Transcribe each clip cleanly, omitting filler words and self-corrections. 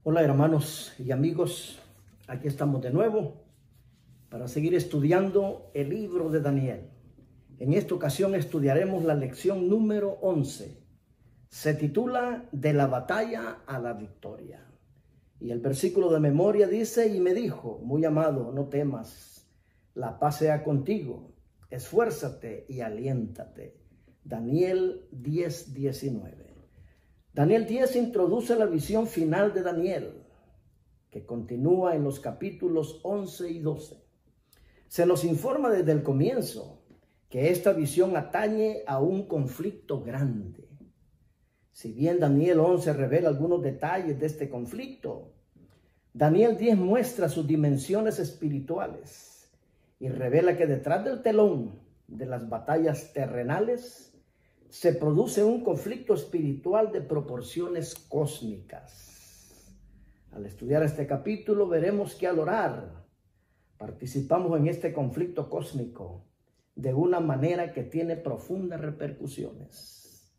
Hola hermanos y amigos, aquí estamos de nuevo para seguir estudiando el libro de Daniel. En esta ocasión estudiaremos la lección número 11. Se titula De la batalla a la victoria. Y el versículo de memoria dice: y me dijo, muy amado, no temas, la paz sea contigo, esfuérzate y aliéntate. Daniel 10:19. Daniel 10 introduce la visión final de Daniel, que continúa en los capítulos 11 y 12. Se nos informa desde el comienzo que esta visión atañe a un conflicto grande. Si bien Daniel 11 revela algunos detalles de este conflicto, Daniel 10 muestra sus dimensiones espirituales y revela que detrás del telón de las batallas terrenales se produce un conflicto espiritual de proporciones cósmicas. Al estudiar este capítulo veremos que al orar participamos en este conflicto cósmico de una manera que tiene profundas repercusiones.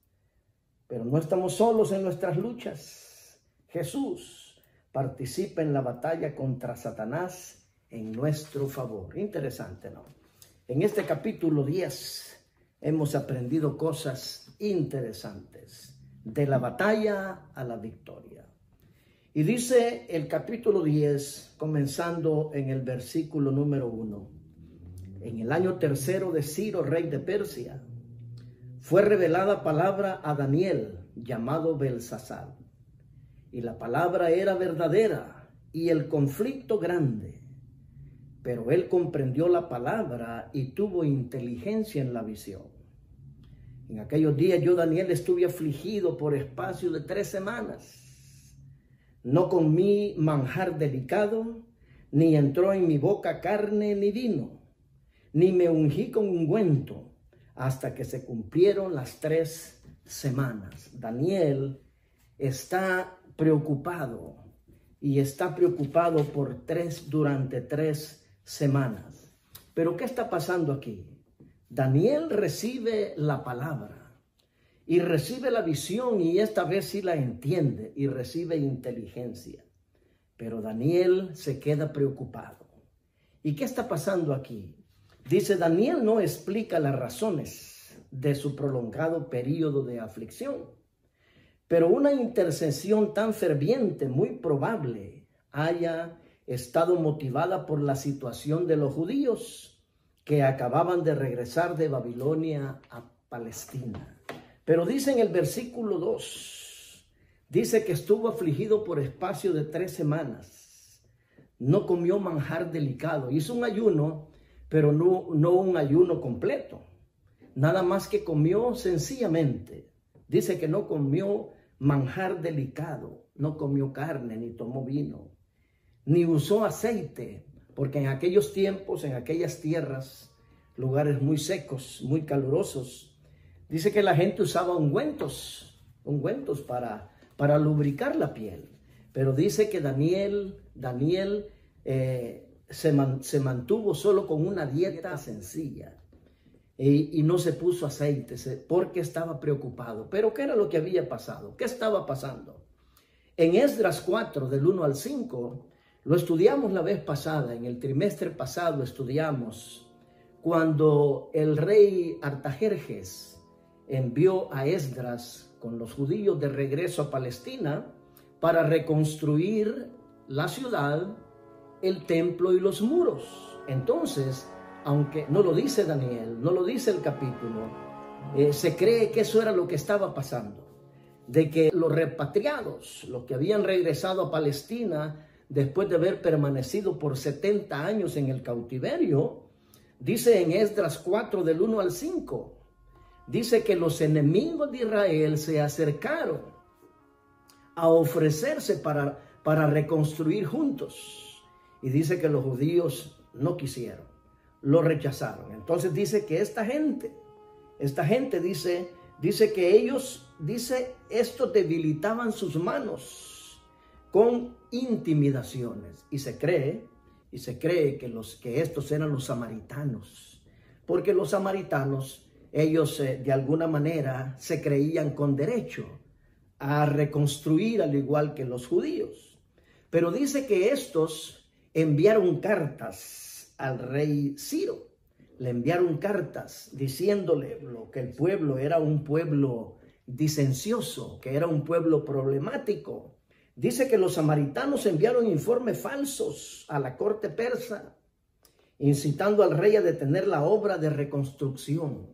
Pero no estamos solos en nuestras luchas. Jesús participa en la batalla contra Satanás en nuestro favor. Interesante, ¿no? En este capítulo 10 hemos aprendido cosas interesantes, de la batalla a la victoria. Y dice el capítulo 10, comenzando en el versículo número 1. En el año tercero de Ciro, rey de Persia, fue revelada palabra a Daniel, llamado Belsasar. Y la palabra era verdadera y el conflicto grande. Pero él comprendió la palabra y tuvo inteligencia en la visión. En aquellos días yo, Daniel, estuve afligido por espacio de 3 semanas. No comí manjar delicado, ni entró en mi boca carne ni vino, ni me ungí con ungüento, hasta que se cumplieron las 3 semanas. Daniel está preocupado y está preocupado durante 3 semanas. Pero ¿qué está pasando aquí? Daniel recibe la palabra y recibe la visión, y esta vez sí la entiende y recibe inteligencia. Pero Daniel se queda preocupado. ¿Y qué está pasando aquí? Dice, Daniel no explica las razones de su prolongado periodo de aflicción, pero una intercesión tan ferviente, muy probable, haya estado motivada por la situación de los judíos que acababan de regresar de Babilonia a Palestina. Pero dice en el versículo 2, dice que estuvo afligido por espacio de 3 semanas. No comió manjar delicado. Hizo un ayuno, pero no un ayuno completo. Nada más que comió sencillamente. Dice que no comió manjar delicado, no comió carne, ni tomó vino, ni usó aceite, porque en aquellos tiempos, en aquellas tierras, lugares muy secos, muy calurosos, dice que la gente usaba ungüentos para lubricar la piel. Pero dice que Daniel se mantuvo solo con una dieta sencilla y no se puso aceite porque estaba preocupado. Pero ¿qué era lo que había pasado? ¿Qué estaba pasando? En Esdras 4, del 1 al 5, lo estudiamos la vez pasada, en el trimestre pasado estudiamos cuando el rey Artajerjes envió a Esdras con los judíos de regreso a Palestina para reconstruir la ciudad, el templo y los muros. Entonces, aunque no lo dice Daniel, no lo dice el capítulo, se cree que eso era lo que estaba pasando, de que los repatriados, los que habían regresado a Palestina después de haber permanecido por 70 años en el cautiverio, dice en Esdras 4 del 1 al 5, dice que los enemigos de Israel se acercaron a ofrecerse para reconstruir juntos. Y dice que los judíos no quisieron, lo rechazaron. Entonces dice que esta gente dice que ellos, estos debilitaban sus manos con intimidaciones, y se cree que estos eran los samaritanos, porque los samaritanos, ellos de alguna manera se creían con derecho a reconstruir al igual que los judíos. Pero dice que estos enviaron cartas al rey Ciro. Le enviaron cartas diciéndole que el pueblo era un pueblo disencioso, que era un pueblo problemático. Dice que los samaritanos enviaron informes falsos a la corte persa, incitando al rey a detener la obra de reconstrucción.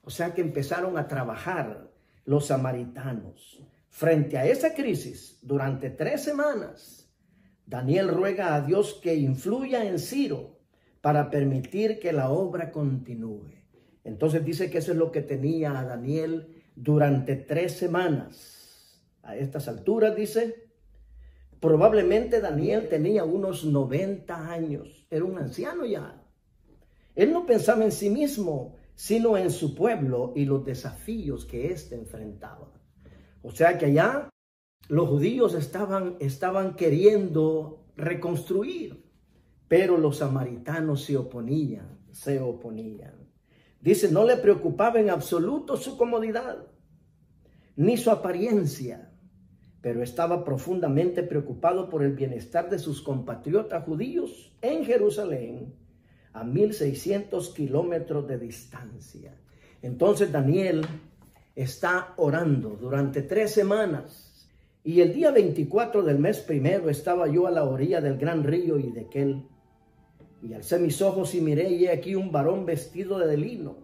O sea que empezaron a trabajar los samaritanos. Frente a esa crisis, durante 3 semanas, Daniel ruega a Dios que influya en Ciro para permitir que la obra continúe. Entonces dice que eso es lo que tenía a Daniel durante 3 semanas. A estas alturas dice, probablemente Daniel tenía unos 90 años. Era un anciano ya. Él no pensaba en sí mismo, sino en su pueblo y los desafíos que éste enfrentaba. O sea que allá los judíos estaban queriendo reconstruir, pero los samaritanos se oponían. Dice, no le preocupaba en absoluto su comodidad, ni su apariencia, pero estaba profundamente preocupado por el bienestar de sus compatriotas judíos en Jerusalén, a 1600 kilómetros de distancia. Entonces Daniel está orando durante 3 semanas. Y el día 24 del mes primero estaba yo a la orilla del gran río Hiddekel. Y alcé mis ojos y miré, y he aquí un varón vestido de lino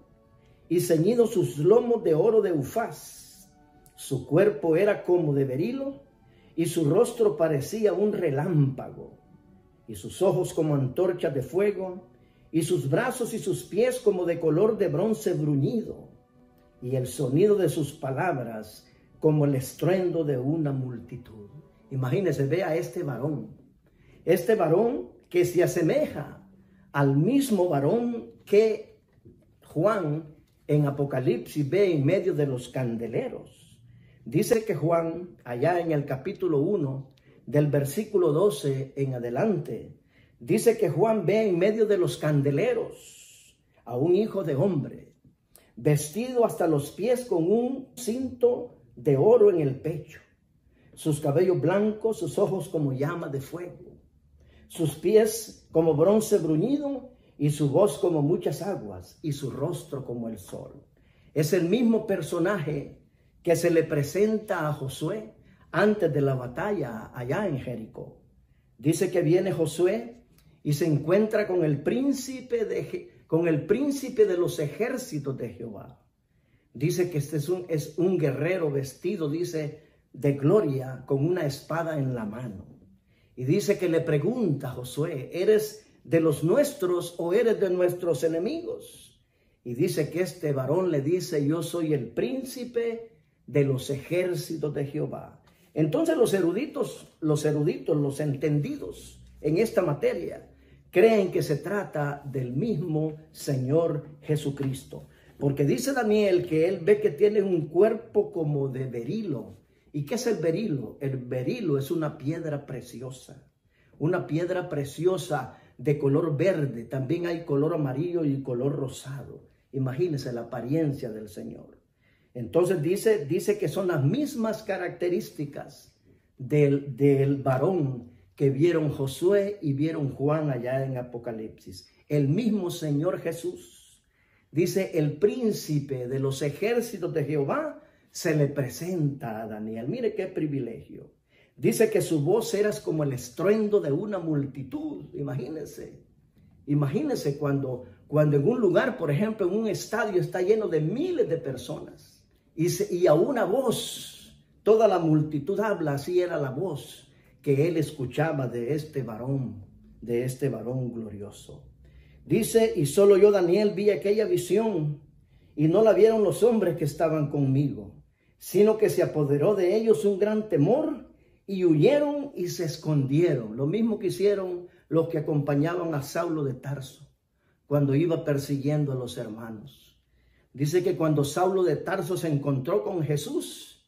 y ceñido sus lomos de oro de Ufaz. Su cuerpo era como de berilo y su rostro parecía un relámpago y sus ojos como antorchas de fuego y sus brazos y sus pies como de color de bronce bruñido y el sonido de sus palabras como el estruendo de una multitud. Imagínese, vea a este varón que se asemeja al mismo varón que Juan en Apocalipsis ve en medio de los candeleros. Dice que Juan, allá en el capítulo 1, del versículo 12 en adelante, dice que Juan ve en medio de los candeleros a un hijo de hombre, vestido hasta los pies con un cinto de oro en el pecho, sus cabellos blancos, sus ojos como llama de fuego, sus pies como bronce bruñido y su voz como muchas aguas y su rostro como el sol. Es el mismo personaje que se le presenta a Josué antes de la batalla allá en Jericó. Dice que viene Josué y se encuentra con el príncipe de los ejércitos de Jehová. Dice que este es un guerrero vestido, dice, de gloria, con una espada en la mano. Y dice que le pregunta a Josué, ¿eres de los nuestros o eres de nuestros enemigos? Y dice que este varón le dice, yo soy el príncipe de los ejércitos de Jehová. Entonces los eruditos, los entendidos en esta materia, creen que se trata del mismo Señor Jesucristo. Porque dice Daniel que él ve que tiene un cuerpo como de berilo. ¿Y qué es el berilo? El berilo es una piedra preciosa de color verde. También hay color amarillo y color rosado. Imagínense la apariencia del Señor. Entonces dice que son las mismas características del varón que vieron Josué y vieron Juan allá en Apocalipsis. El mismo Señor Jesús. Dice, el príncipe de los ejércitos de Jehová se le presenta a Daniel. Mire qué privilegio. Dice que su voz era como el estruendo de una multitud. Imagínense cuando en un lugar, por ejemplo, en un estadio está lleno de miles de personas y a una voz, toda la multitud habla. Así era la voz que él escuchaba de este varón glorioso. Dice, y solo yo, Daniel, vi aquella visión y no la vieron los hombres que estaban conmigo, sino que se apoderó de ellos un gran temor y huyeron y se escondieron. Lo mismo que hicieron los que acompañaban a Saulo de Tarso cuando iba persiguiendo a los hermanos. Dice que cuando Saulo de Tarso se encontró con Jesús,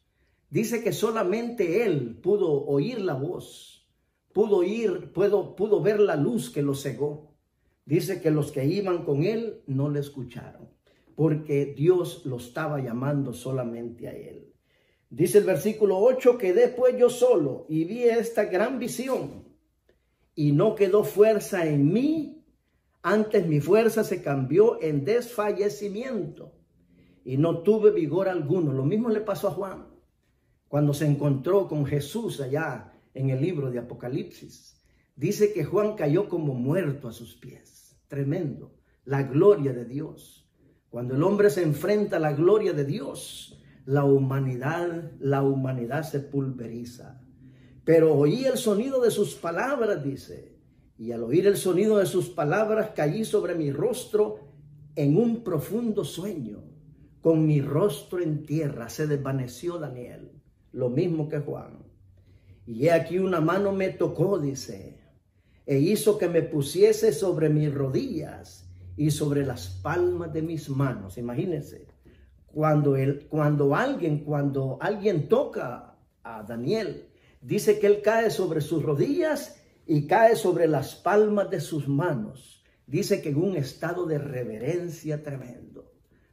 dice que solamente él pudo oír la voz, pudo ver la luz que lo cegó. Dice que los que iban con él no le escucharon, porque Dios lo estaba llamando solamente a él. Dice el versículo 8, quedé pues yo solo y vi esta gran visión. y no quedó fuerza en mí, antes mi fuerza se cambió en desfallecimiento y no tuve vigor alguno. Lo mismo le pasó a Juan cuando se encontró con Jesús allá en el libro de Apocalipsis. Dice que Juan cayó como muerto a sus pies. Tremendo. La gloria de Dios. Cuando el hombre se enfrenta a la gloria de Dios, la humanidad se pulveriza. Pero oí el sonido de sus palabras, dice, y al oír el sonido de sus palabras caí sobre mi rostro en un profundo sueño. Con mi rostro en tierra se desvaneció Daniel, lo mismo que Juan. Y he aquí una mano me tocó, dice, e hizo que me pusiese sobre mis rodillas y sobre las palmas de mis manos. Imagínense, cuando alguien toca a Daniel, dice que él cae sobre sus rodillas y cae sobre las palmas de sus manos. Dice que en un estado de reverencia tremendo,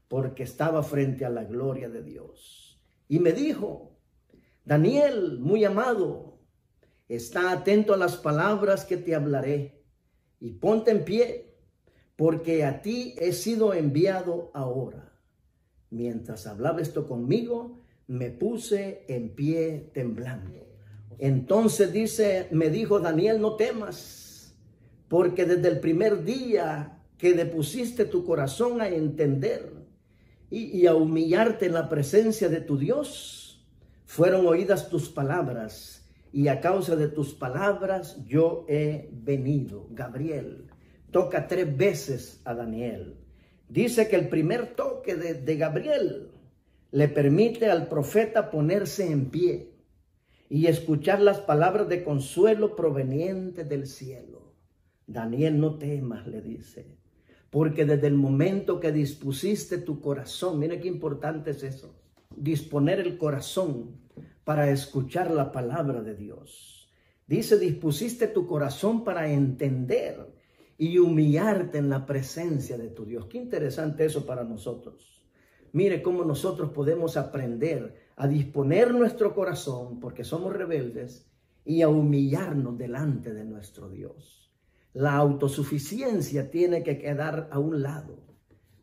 porque estaba frente a la gloria de Dios. Y me dijo: Daniel, muy amado, está atento a las palabras que te hablaré y ponte en pie, porque a ti he sido enviado ahora. Mientras hablaba esto conmigo, me puse en pie temblando. Entonces me dijo Daniel: no temas, porque desde el primer día que depusiste tu corazón a entender y a humillarte en la presencia de tu Dios, fueron oídas tus palabras, y a causa de tus palabras yo he venido. Gabriel toca 3 veces a Daniel. Dice que el primer toque de Gabriel le permite al profeta ponerse en pie y escuchar las palabras de consuelo provenientes del cielo. Daniel, no temas, le dice, porque desde el momento que dispusiste tu corazón, mira qué importante es eso, disponer el corazón para escuchar la palabra de Dios. Dice, dispusiste tu corazón para entender y humillarte en la presencia de tu Dios. Qué interesante eso para nosotros. Mire cómo nosotros podemos aprender a disponer nuestro corazón, porque somos rebeldes, y a humillarnos delante de nuestro Dios. La autosuficiencia tiene que quedar a un lado,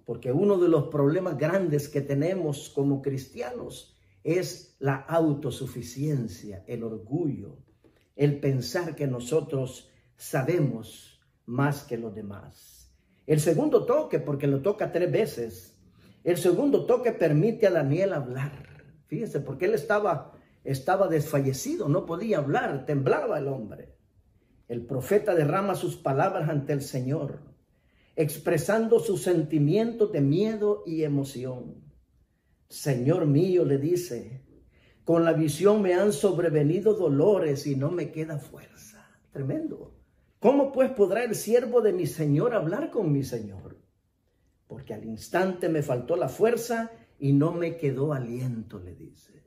porque uno de los problemas grandes que tenemos como cristianos es la autosuficiencia, el orgullo, el pensar que nosotros sabemos más que los demás. El segundo toque, porque lo toca 3 veces, el segundo toque permite a Daniel hablar. Fíjense, porque él estaba desfallecido, no podía hablar, temblaba el hombre. El profeta derrama sus palabras ante el Señor, expresando sus sentimientos de miedo y emoción. Señor mío, le dice, con la visión me han sobrevenido dolores y no me queda fuerza. Tremendo. ¿Cómo pues podrá el siervo de mi Señor hablar con mi Señor? Porque al instante me faltó la fuerza y no me quedó aliento, le dice.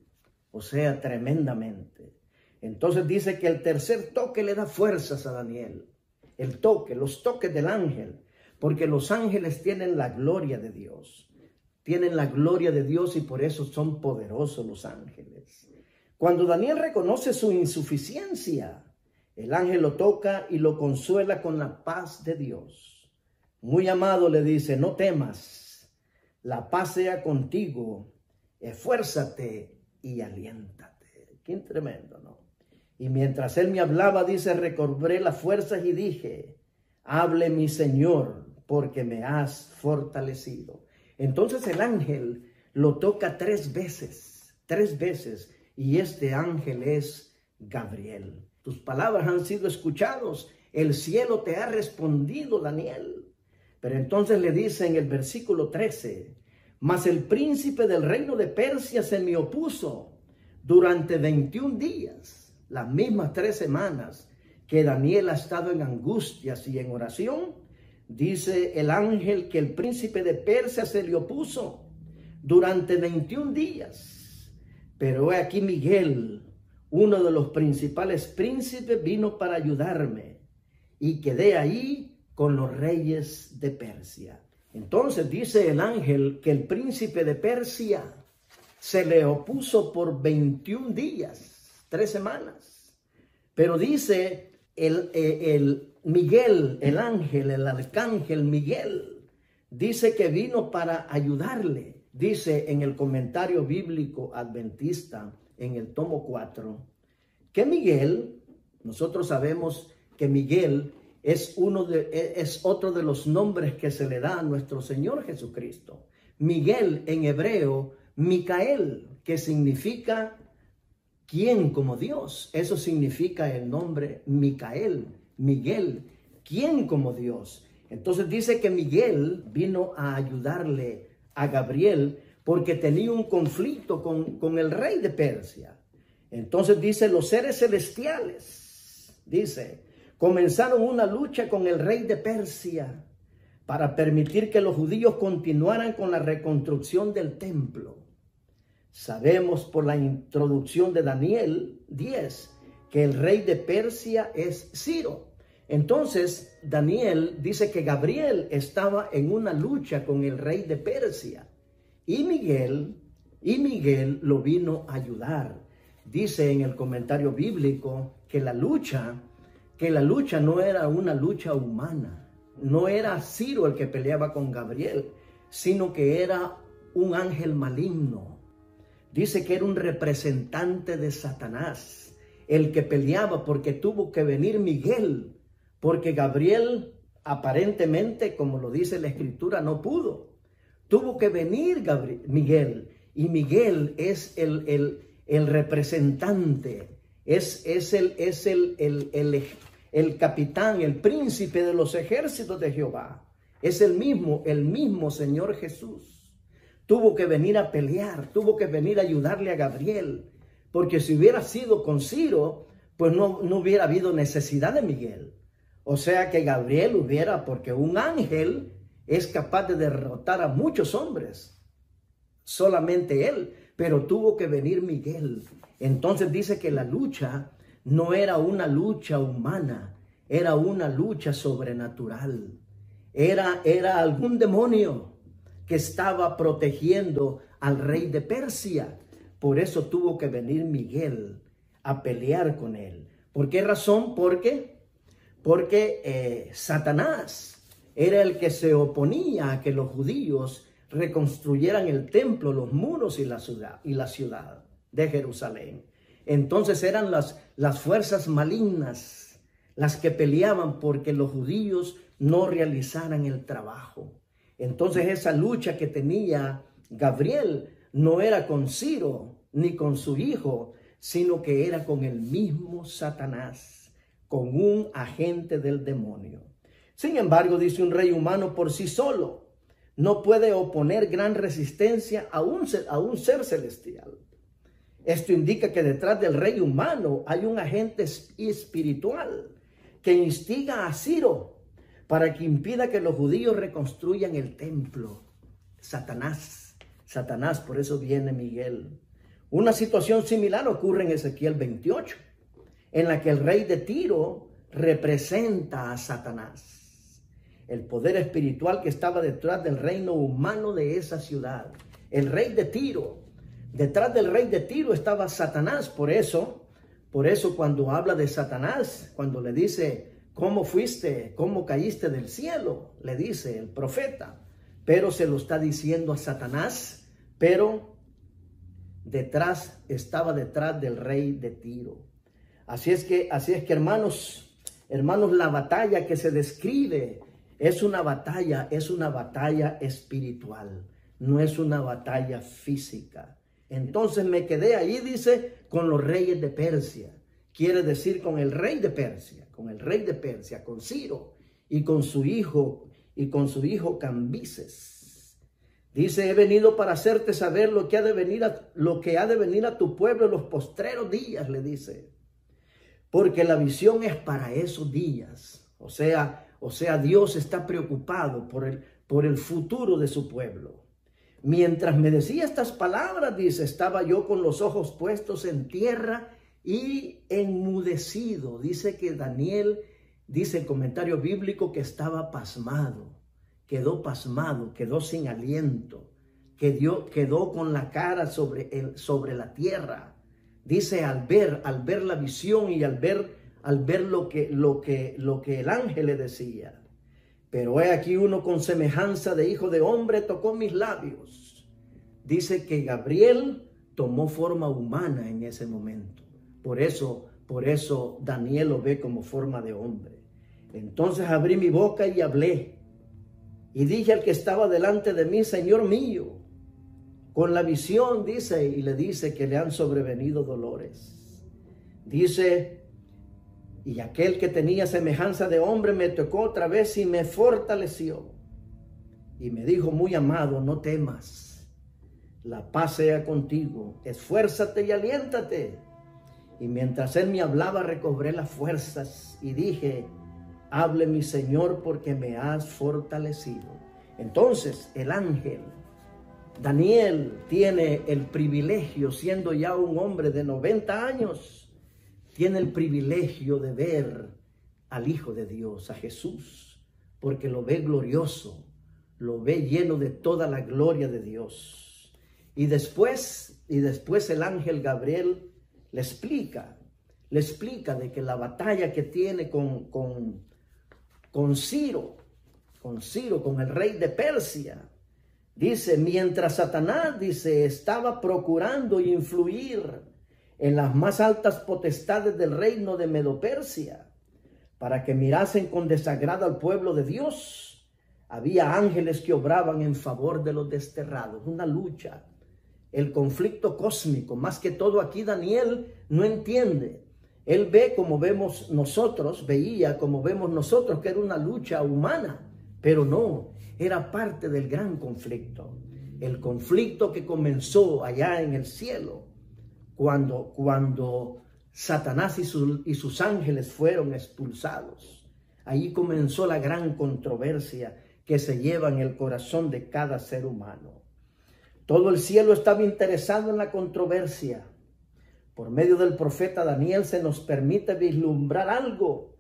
O sea, tremendamente. Entonces dice que el tercer toque le da fuerzas a Daniel. El toque, los toques del ángel. Porque los ángeles tienen la gloria de Dios. Tienen la gloria de Dios y por eso son poderosos los ángeles. Cuando Daniel reconoce su insuficiencia, el ángel lo toca y lo consuela con la paz de Dios. Muy amado, le dice, no temas, la paz sea contigo, esfuérzate y aliéntate. Qué tremendo, ¿no? Y mientras él me hablaba, dice, recobré las fuerzas y dije, hable mi Señor, porque me has fortalecido. Entonces el ángel lo toca 3 veces, y este ángel es Gabriel. Tus palabras han sido escuchadas, el cielo te ha respondido, Daniel. Pero entonces le dice en el versículo 13, mas el príncipe del reino de Persia se me opuso durante 21 días, las mismas 3 semanas que Daniel ha estado en angustias y en oración. Dice el ángel que el príncipe de Persia se le opuso durante 21 días. Pero he aquí Miguel, uno de los principales príncipes, vino para ayudarme y quedé ahí con los reyes de Persia. Entonces dice el ángel que el príncipe de Persia se le opuso por 21 días, 3 semanas. Pero dice el Miguel, el ángel, el arcángel Miguel, dice que vino para ayudarle. Dice en el comentario bíblico adventista, en el tomo 4, que Miguel, nosotros sabemos que Miguel es otro de los nombres que se le da a nuestro Señor Jesucristo. Miguel en hebreo, Micael, que significa ¿quién como Dios? Eso significa el nombre Micael, Miguel, ¿quién como Dios? Entonces dice que Miguel vino a ayudarle a Gabriel porque tenía un conflicto con el rey de Persia. Entonces dice, los seres celestiales, dice, comenzaron una lucha con el rey de Persia para permitir que los judíos continuaran con la reconstrucción del templo. Sabemos por la introducción de Daniel 10 que el rey de Persia es Ciro. Entonces Daniel dice que Gabriel estaba en una lucha con el rey de Persia y Miguel lo vino a ayudar. Dice en el comentario bíblico que la lucha no era una lucha humana. No era Ciro el que peleaba con Gabriel, sino que era un ángel maligno. Dice que era un representante de Satanás, el que peleaba, porque tuvo que venir Miguel, porque Gabriel aparentemente, como lo dice la Escritura, no pudo. Tuvo que venir Miguel, y Miguel es el representante, es el capitán, el príncipe de los ejércitos de Jehová. Es el mismo Señor Jesús. Tuvo que venir a pelear, tuvo que venir a ayudarle a Gabriel, porque si hubiera sido con Ciro, pues no hubiera habido necesidad de Miguel. O sea que Gabriel porque un ángel es capaz de derrotar a muchos hombres, solamente él, pero tuvo que venir Miguel. Entonces dice que la lucha no era una lucha humana, era una lucha sobrenatural. Era algún demonio que estaba protegiendo al rey de Persia. Por eso tuvo que venir Miguel a pelear con él. ¿Por qué razón? Porque Satanás era el que se oponía a que los judíos reconstruyeran el templo, los muros y la ciudad de Jerusalén. Entonces eran las fuerzas malignas las que peleaban porque los judíos no realizaran el trabajo. Entonces esa lucha que tenía Gabriel no era con Ciro ni con su hijo, sino que era con el mismo Satanás, con un agente del demonio. Sin embargo, dice, un rey humano por sí solo no puede oponer gran resistencia a un ser celestial. Esto indica que detrás del rey humano hay un agente espiritual que instiga a Ciro para que impida que los judíos reconstruyan el templo. Satanás, por eso viene Miguel. Una situación similar ocurre en Ezequiel 28, en la que el rey de Tiro representa a Satanás, el poder espiritual que estaba detrás del reino humano de esa ciudad. El rey de Tiro, detrás del rey de Tiro estaba Satanás. Por eso cuando habla de Satanás, cuando le dice, ¿cómo fuiste? ¿Cómo caíste del cielo? Le dice el profeta, pero se lo está diciendo a Satanás, pero estaba detrás del rey de Tiro. Así es que hermanos, la batalla que se describe es una batalla espiritual, no es una batalla física. Entonces me quedé ahí, dice, con los reyes de Persia. Quiere decir con el rey de Persia, con Ciro y con su hijo Cambises. Dice, he venido para hacerte saber lo que ha de venir a tu pueblo en los postreros días, le dice. Porque la visión es para esos días. O sea, Dios está preocupado por el futuro de su pueblo. Mientras me decía estas palabras, dice, estaba yo con los ojos puestos en tierra y enmudecido. Dice que Daniel, dice el comentario bíblico, que estaba pasmado, quedó sin aliento, quedó con la cara sobre la tierra. Dice, al ver la visión y al ver al ver lo que el ángel le decía. Pero he aquí uno con semejanza de hijo de hombre tocó mis labios. Dice que Gabriel tomó forma humana en ese momento. Por eso Daniel lo ve como forma de hombre. Entonces abrí mi boca y hablé. Y dije al que estaba delante de mí, Señor mío, con la visión, dice, y le dice que le han sobrevenido dolores. Dice, y aquel que tenía semejanza de hombre me tocó otra vez y me fortaleció. Y me dijo, muy amado, no temas, la paz sea contigo, esfuérzate y aliéntate. Y mientras él me hablaba, recobré las fuerzas y dije, hable mi Señor porque me has fortalecido. Entonces el ángel, Daniel, tiene el privilegio, siendo ya un hombre de 90 años, tiene el privilegio de ver al Hijo de Dios, a Jesús, porque lo ve glorioso, lo ve lleno de toda la gloria de Dios. Y después el ángel Gabriel le explica de que la batalla que tiene con Ciro, con el rey de Persia, dice, mientras Satanás, dice, estaba procurando influir en las más altas potestades del reino de Medo-Persia, para que mirasen con desagrado al pueblo de Dios, había ángeles que obraban en favor de los desterrados. Una lucha, el conflicto cósmico. Más que todo aquí Daniel no entiende. Él ve como vemos nosotros, veía como vemos nosotros que era una lucha humana, pero no, era parte del gran conflicto. El conflicto que comenzó allá en el cielo, cuando Satanás y sus ángeles fueron expulsados. Allí comenzó la gran controversia que se lleva en el corazón de cada ser humano. Todo el cielo estaba interesado en la controversia. Por medio del profeta Daniel se nos permite vislumbrar algo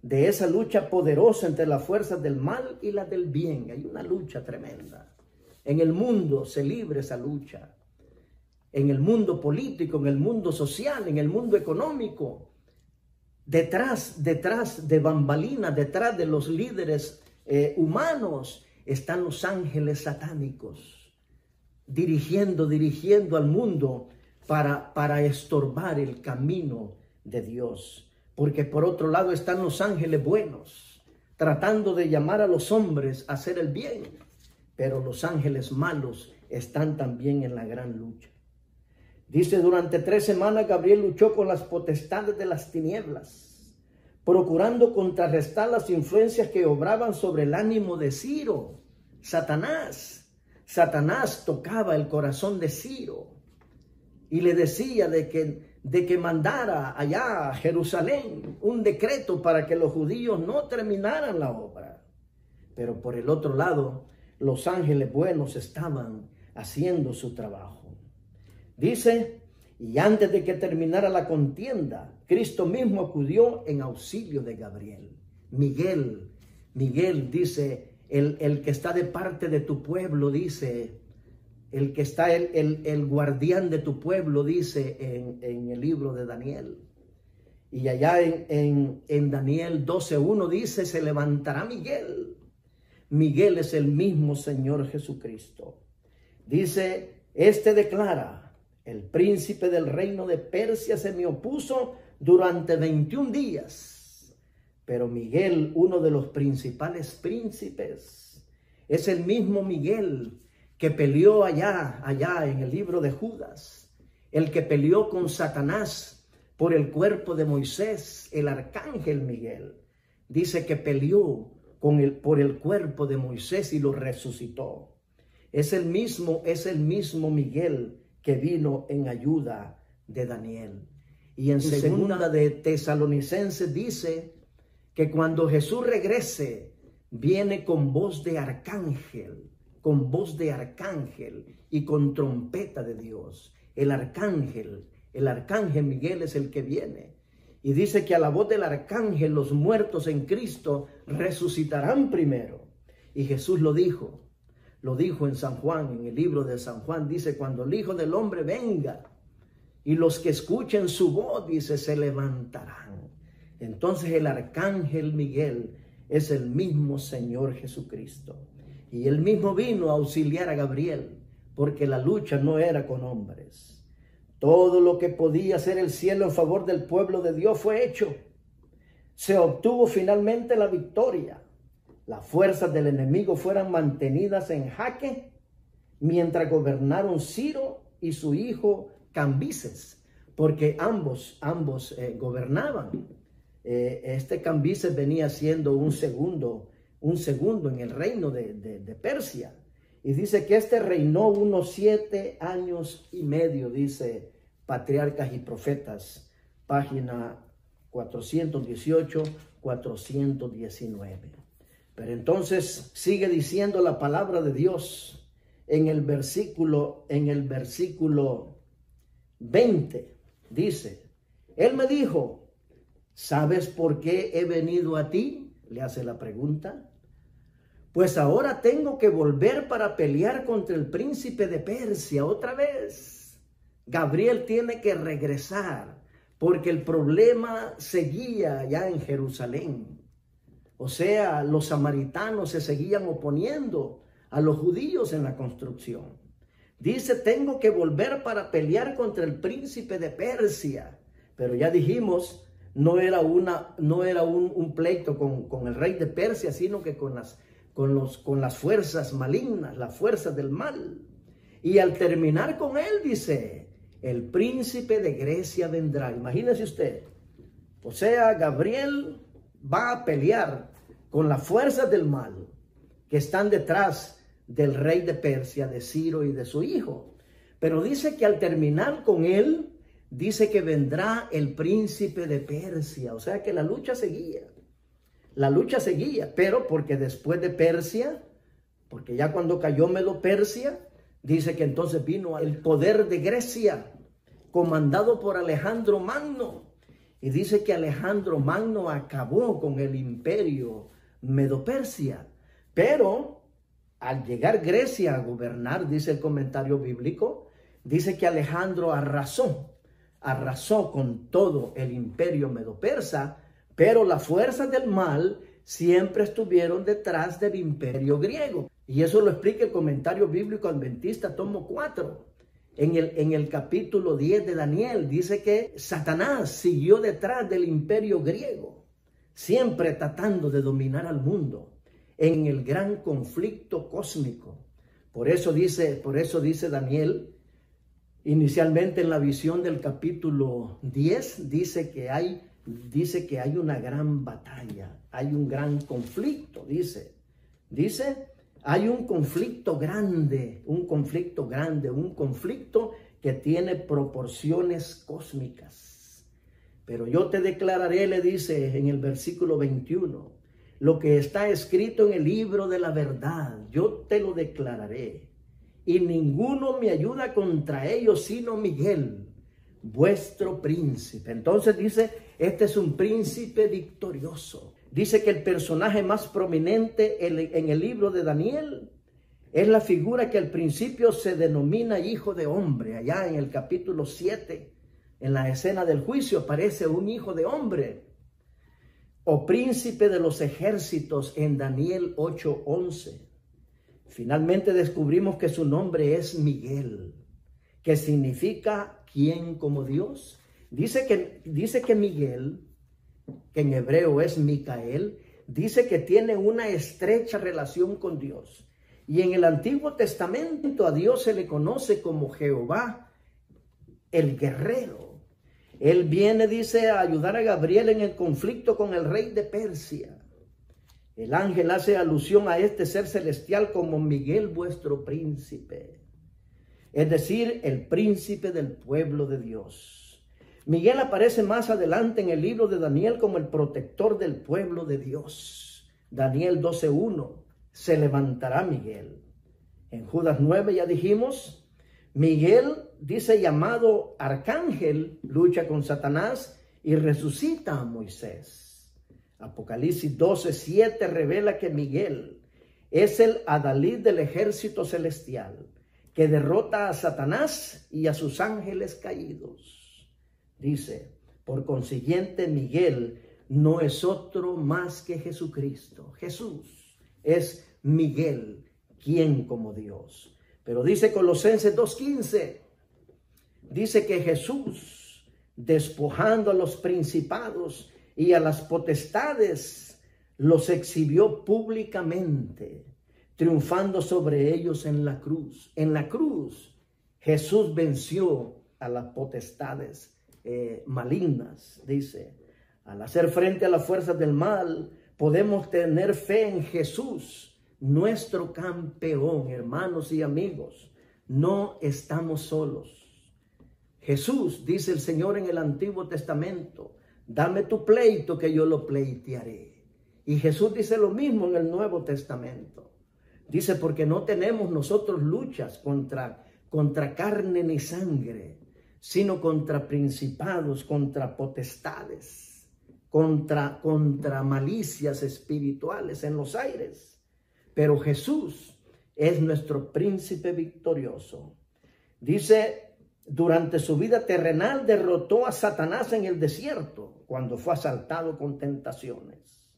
de esa lucha poderosa entre las fuerzas del mal y las del bien. Hay una lucha tremenda. En el mundo se libra esa lucha. En el mundo político, en el mundo social, en el mundo económico. Detrás de bambalinas, detrás de los líderes humanos, están los ángeles satánicos, dirigiendo al mundo para estorbar el camino de Dios. Porque por otro lado están los ángeles buenos, tratando de llamar a los hombres a hacer el bien. Pero los ángeles malos están también en la gran lucha. Dice, durante 3 semanas Gabriel luchó con las potestades de las tinieblas, procurando contrarrestar las influencias que obraban sobre el ánimo de Ciro. Satanás tocaba el corazón de Ciro y le decía de que mandara allá a Jerusalén un decreto para que los judíos no terminaran la obra. Pero por el otro lado, los ángeles buenos estaban haciendo su trabajo. Dice, y antes de que terminara la contienda, Cristo mismo acudió en auxilio de Gabriel. Miguel dice, el que está de parte de tu pueblo, dice, el que está el guardián de tu pueblo, dice en el libro de Daniel. Y allá en Daniel 12:1 dice, se levantará Miguel. Miguel es el mismo Señor Jesucristo. Dice, declara, el príncipe del reino de Persia se me opuso durante 21 días. Pero Miguel, uno de los principales príncipes, es el mismo Miguel que peleó allá en el libro de Judas, el que peleó con Satanás por el cuerpo de Moisés, el arcángel Miguel. Dice que peleó por el cuerpo de Moisés y lo resucitó. Es el mismo Miguel que vino en ayuda de Daniel. Y en segunda de Tesalonicenses dice que cuando Jesús regrese, viene con voz de arcángel y con trompeta de Dios. El arcángel Miguel es el que viene. Y dice que a la voz del arcángel los muertos en Cristo resucitarán primero. Y Jesús lo dijo en San Juan, en el libro de San Juan, dice, cuando el Hijo del Hombre venga y los que escuchen su voz, dice, se levantarán. Entonces el arcángel Miguel es el mismo Señor Jesucristo. Y él mismo vino a auxiliar a Gabriel, porque la lucha no era con hombres. Todo lo que podía hacer el cielo en favor del pueblo de Dios fue hecho. Se obtuvo finalmente la victoria. Las fuerzas del enemigo fueron mantenidas en jaque mientras gobernaron Ciro y su hijo Cambises, porque ambos gobernaban. Cambises venía siendo un segundo en el reino de Persia. Y dice que reinó unos 7 años y medio, dice Patriarcas y Profetas, página 418, 419. Pero entonces sigue diciendo la palabra de Dios en el versículo 20. Dice, él me dijo, ¿sabes por qué he venido a ti? Le hace la pregunta. Pues ahora tengo que volver para pelear contra el príncipe de Persia otra vez. Gabriel tiene que regresar porque el problema seguía ya en Jerusalén. O sea, los samaritanos se seguían oponiendo a los judíos en la construcción. Dice, tengo que volver para pelear contra el príncipe de Persia. Pero ya dijimos, no era un pleito con el rey de Persia, sino que con las fuerzas malignas, las fuerzas del mal. Y al terminar con él, dice, el príncipe de Grecia vendrá. Imagínese usted. O sea, Gabriel va a pelear con las fuerzas del mal que están detrás del rey de Persia, de Ciro y de su hijo. Pero dice que al terminar con él, dice que vendrá el príncipe de Persia. O sea que la lucha seguía. La lucha seguía, pero porque después de Persia, porque ya cuando cayó Medo-Persia, dice que entonces vino el poder de Grecia, comandado por Alejandro Magno. Y dice que Alejandro Magno acabó con el imperio Medo-Persia. Pero al llegar Grecia a gobernar, dice el comentario bíblico, dice que Alejandro arrasó con todo el imperio Medo-Persa, pero las fuerzas del mal siempre estuvieron detrás del imperio griego. Y eso lo explica el comentario bíblico adventista, tomo 4. En el capítulo 10 de Daniel, dice que Satanás siguió detrás del imperio griego, siempre tratando de dominar al mundo en el gran conflicto cósmico. Por eso dice Daniel, inicialmente en la visión del capítulo 10, dice que hay una gran batalla, hay un gran conflicto, dice, hay un conflicto grande, un conflicto que tiene proporciones cósmicas. Pero yo te declararé, le dice en el versículo 21, lo que está escrito en el libro de la verdad, yo te lo declararé. Y ninguno me ayuda contra ellos, sino Miguel, vuestro príncipe. Entonces dice, este es un príncipe victorioso. Dice que el personaje más prominente en el libro de Daniel es la figura que al principio se denomina hijo de hombre. Allá en el capítulo 7, en la escena del juicio, aparece un hijo de hombre. O príncipe de los ejércitos en Daniel 8:11. Finalmente descubrimos que su nombre es Miguel, que significa ¿quién como Dios? Dice que Miguel, que en hebreo es Micael, dice que tiene una estrecha relación con Dios. Y en el Antiguo Testamento a Dios se le conoce como Jehová, el guerrero. Él viene, dice, a ayudar a Gabriel en el conflicto con el rey de Persia. El ángel hace alusión a este ser celestial como Miguel, vuestro príncipe. Es decir, el príncipe del pueblo de Dios. Miguel aparece más adelante en el libro de Daniel como el protector del pueblo de Dios. Daniel 12:1, se levantará Miguel. En Judas 9 ya dijimos, Miguel, dice, llamado arcángel, lucha con Satanás y resucita a Moisés. Apocalipsis 12:7 revela que Miguel es el adalid del ejército celestial que derrota a Satanás y a sus ángeles caídos. Dice, por consiguiente, Miguel no es otro más que Jesucristo. Jesús es Miguel, quien como Dios. Pero dice Colosenses 2:15, dice que Jesús, despojando a los principados y a las potestades, los exhibió públicamente, triunfando sobre ellos en la cruz. En la cruz, Jesús venció a las potestades malignas, dice. Al hacer frente a las fuerzas del mal, podemos tener fe en Jesús, nuestro campeón, hermanos y amigos. No estamos solos. Jesús, dice el Señor en el Antiguo Testamento, dame tu pleito que yo lo pleitearé. Y Jesús dice lo mismo en el Nuevo Testamento. Dice, porque no tenemos nosotros luchas contra carne ni sangre, sino contra principados, contra potestades, contra malicias espirituales en los aires. Pero Jesús es nuestro príncipe victorioso. Dice, durante su vida terrenal derrotó a Satanás en el desierto cuando fue asaltado con tentaciones.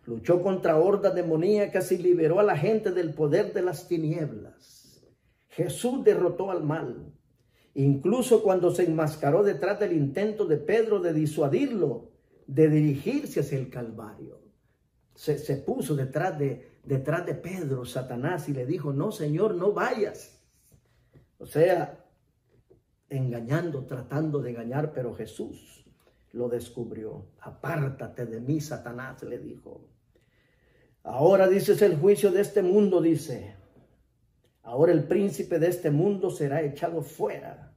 Luchó contra hordas demoníacas y liberó a la gente del poder de las tinieblas. Jesús derrotó al mal. Incluso cuando se enmascaró detrás del intento de Pedro de disuadirlo, de dirigirse hacia el Calvario. Se puso detrás de Pedro, Satanás, y le dijo, no, Señor, no vayas. O sea, engañando, tratando de engañar, pero Jesús lo descubrió. Apártate de mí, Satanás, le dijo. Ahora, dices, el juicio de este mundo, dice. Ahora el príncipe de este mundo será echado fuera.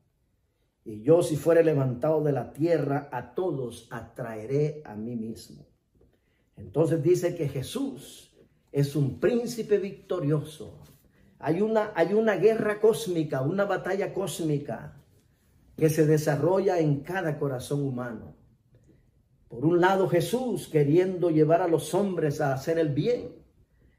Y yo, si fuere levantado de la tierra, a todos atraeré a mí mismo. Entonces dice que Jesús es un príncipe victorioso. Hay una guerra cósmica, una batalla cósmica que se desarrolla en cada corazón humano. Por un lado, Jesús queriendo llevar a los hombres a hacer el bien.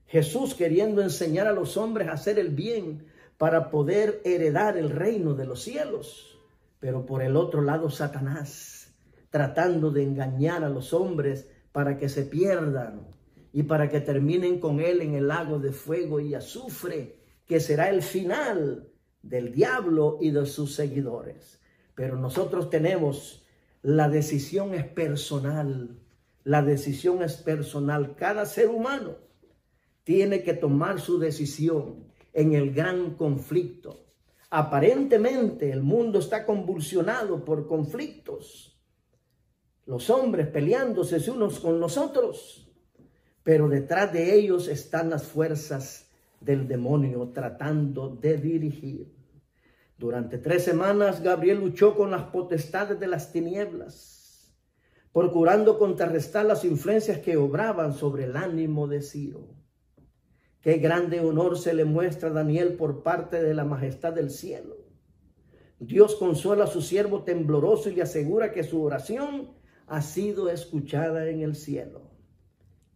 Jesús queriendo enseñar a los hombres a hacer el bien para poder heredar el reino de los cielos. Pero por el otro lado, Satanás tratando de engañar a los hombres para que se pierdan y para que terminen con él en el lago de fuego y azufre, que será el final del diablo y de sus seguidores. Pero nosotros tenemos, la decisión es personal. La decisión es personal. Cada ser humano tiene que tomar su decisión en el gran conflicto. Aparentemente el mundo está convulsionado por conflictos. Los hombres peleándose unos con los otros. Pero detrás de ellos están las fuerzas del demonio tratando de dirigir. Durante 3 semanas Gabriel luchó con las potestades de las tinieblas, procurando contrarrestar las influencias que obraban sobre el ánimo de Ciro. Qué grande honor se le muestra a Daniel por parte de la majestad del cielo. Dios consuela a su siervo tembloroso y le asegura que su oración ha sido escuchada en el cielo.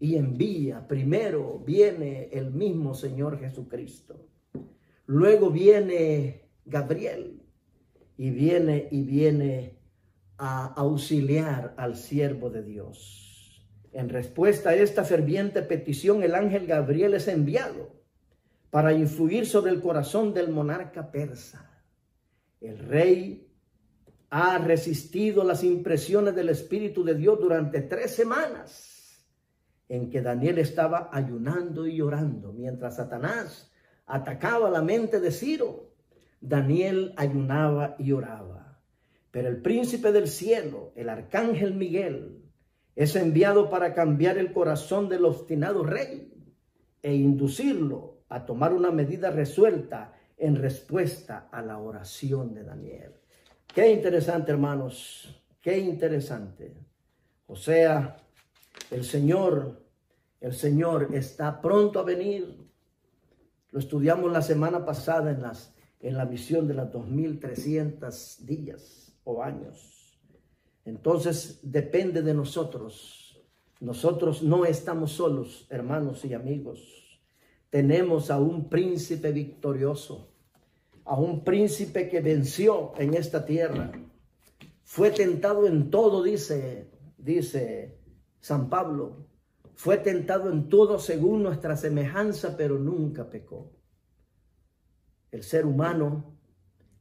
Y envía, primero viene el mismo Señor Jesucristo. Luego viene Gabriel y viene a auxiliar al siervo de Dios. En respuesta a esta ferviente petición, el ángel Gabriel es enviado para influir sobre el corazón del monarca persa. El rey ha resistido las impresiones del Espíritu de Dios durante 3 semanas en que Daniel estaba ayunando y orando. Mientras Satanás atacaba la mente de Ciro, Daniel ayunaba y oraba. Pero el príncipe del cielo, el arcángel Miguel, es enviado para cambiar el corazón del obstinado rey e inducirlo a tomar una medida resuelta en respuesta a la oración de Daniel. Qué interesante, hermanos, qué interesante. O sea, el Señor está pronto a venir. Lo estudiamos la semana pasada en la visión de las 2300 días o años. Entonces depende de nosotros. Nosotros no estamos solos, hermanos y amigos. Tenemos a un príncipe victorioso, a un príncipe que venció en esta tierra. Fue tentado en todo, dice San Pablo, fue tentado en todo según nuestra semejanza, pero nunca pecó. El ser humano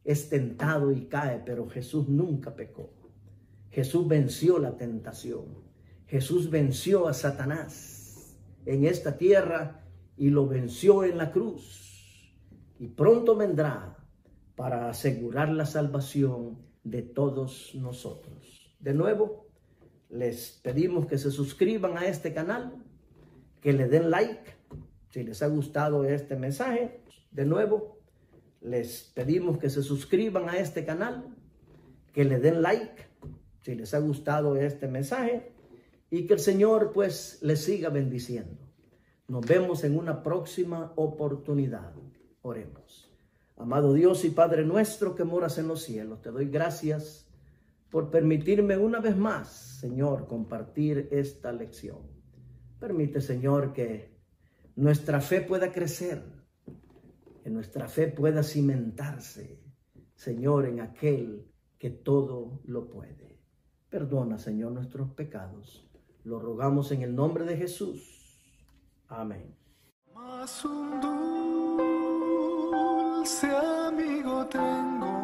es tentado y cae, pero Jesús nunca pecó. Jesús venció la tentación. Jesús venció a Satanás en esta tierra y lo venció en la cruz. Y pronto vendrá para asegurar la salvación de todos nosotros. De nuevo, les pedimos que se suscriban a este canal, que le den like si les ha gustado este mensaje. De nuevo, les pedimos que se suscriban a este canal, que le den like si les ha gustado este mensaje y que el Señor pues les siga bendiciendo. Nos vemos en una próxima oportunidad. Oremos. Amado Dios y Padre nuestro que moras en los cielos, te doy gracias por permitirme una vez más, Señor, compartir esta lección. Permite, Señor, que nuestra fe pueda crecer, que nuestra fe pueda cimentarse, Señor, en aquel que todo lo puede. Perdona, Señor, nuestros pecados. Lo rogamos en el nombre de Jesús. Amén. Más un dulce amigo tengo.